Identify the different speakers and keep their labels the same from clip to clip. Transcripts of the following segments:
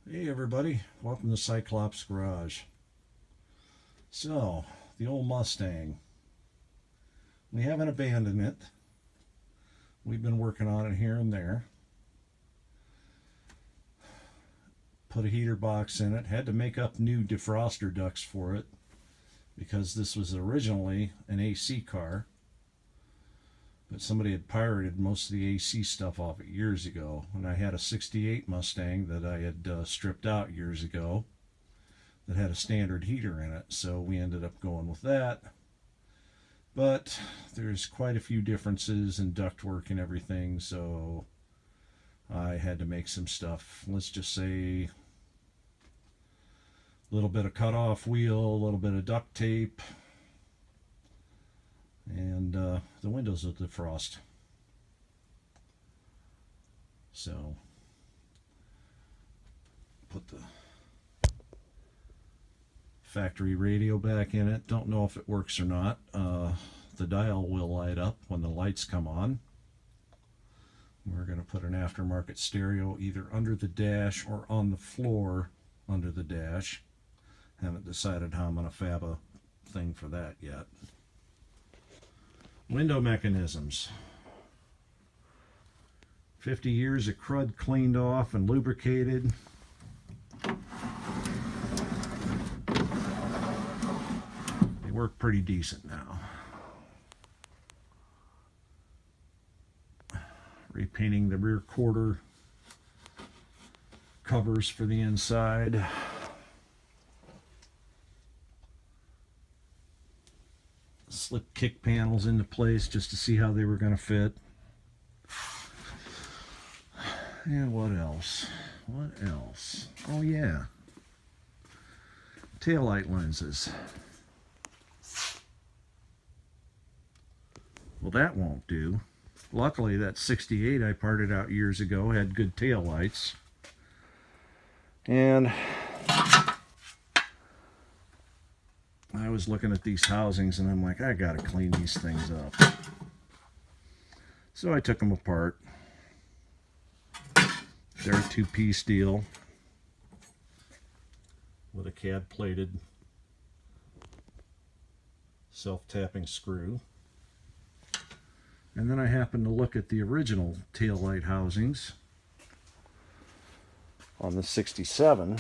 Speaker 1: Hey everybody, welcome to Cyclops Garage. So, the old Mustang. We haven't abandoned it. We've been working on it here and there. Put a heater box in it. Had to make up new defroster ducts for it because this was originally an AC car. But somebody had pirated most of the AC stuff off it years ago. And I had a 68 Mustang that I had stripped out years ago that had a standard heater in it. So we ended up going with that. But there's quite a few differences in ductwork and everything. So I had to make some stuff. Let's just say a little bit of cut-off wheel, a little bit of duct tape, and the windows will defrost. So put the factory radio back in it. Don't know if it works or not. The dial will light up when the lights come on. We're going to put an aftermarket stereo either under the dash or on the floor under the dash. Haven't decided how I'm going to fab a thing for that yet. Window mechanisms. 50 years of crud cleaned off and lubricated. They work pretty decent now. Repainting the rear quarter covers for the inside. Slip kick panels into place just to see how they were going to fit. And what else? What else? Oh yeah. Taillight lenses. Well, that won't do. Luckily, that 68 I parted out years ago had good taillights. And I was looking at these housings and I'm like, I gotta clean these things up. So I took them apart. They're a two-piece deal with a cad plated self-tapping screw. And then I happened to look at the original taillight housings on the 67.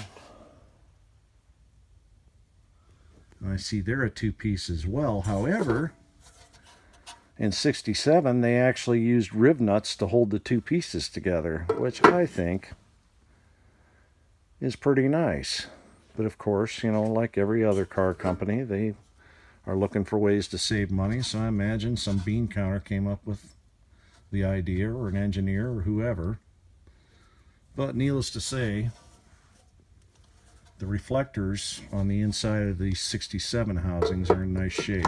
Speaker 1: And I see they're a two-piece as well. However, in 67, they actually used rib nuts to hold the two pieces together, which I think is pretty nice. But of course, you know, like every other car company, they are looking for ways to save money. So I imagine some bean counter came up with the idea, or an engineer, or whoever. But needless to say, the reflectors on the inside of these 67 housings are in nice shape.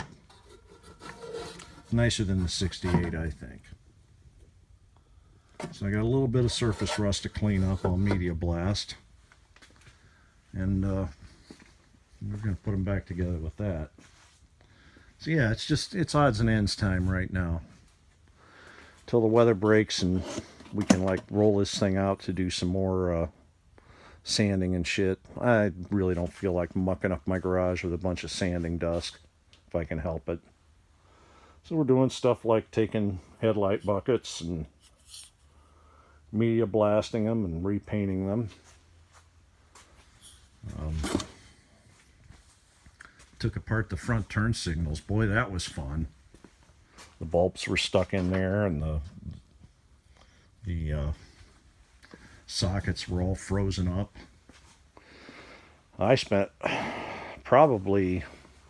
Speaker 1: Nicer than the 68, I think. So I got a little bit of surface rust to clean up on Media Blast. And we're going to put them back together with that. So yeah, it's odds and ends time right now. Till the weather breaks and we can like roll this thing out to do some more sanding and shit. I really don't feel like mucking up my garage with a bunch of sanding dust if I can help it. So we're doing stuff like taking headlight buckets and media blasting them and repainting them. Took apart the front turn signals. Boy, that was fun. The bulbs were stuck in there and the sockets were all frozen up. I spent probably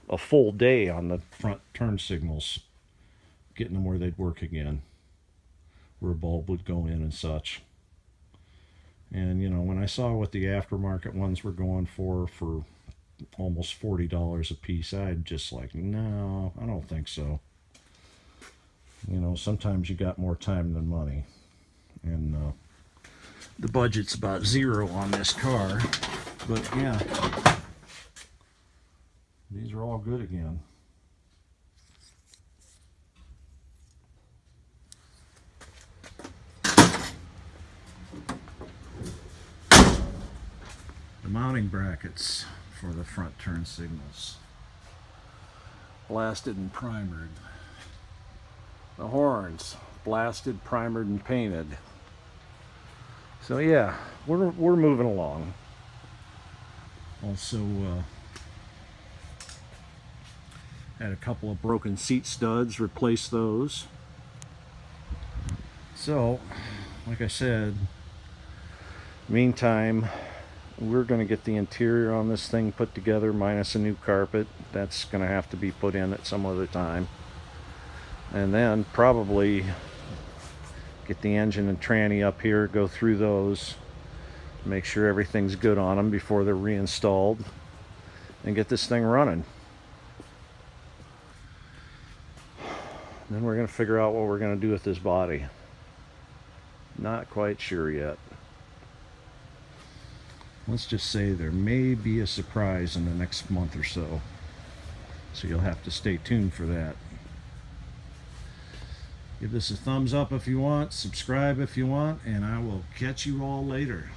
Speaker 1: a full day on the front turn signals, getting them where they'd work again, where a bulb would go in and such. And you know, when I saw what the aftermarket ones were going for almost $40 a piece, I'd just like, no, I don't think so. You know, sometimes you got more time than money. And the budget's about zero on this car. But yeah, these are all good again. The mounting brackets for the front turn signals. Blasted and primered. The horns, blasted, primered, and painted. So yeah, we're moving along. Also had a couple of broken seat studs, replaced those. So, like I said, meantime, we're going to get the interior on this thing put together minus a new carpet. That's going to have to be put in at some other time. And then probably get the engine and tranny up here, go through those, make sure everything's good on them before they're reinstalled, and get this thing running. Then we're going to figure out what we're going to do with this body. Not quite sure yet. Let's just say there may be a surprise in the next month or so. So you'll have to stay tuned for that. Give this a thumbs up if you want, subscribe if you want, and I will catch you all later.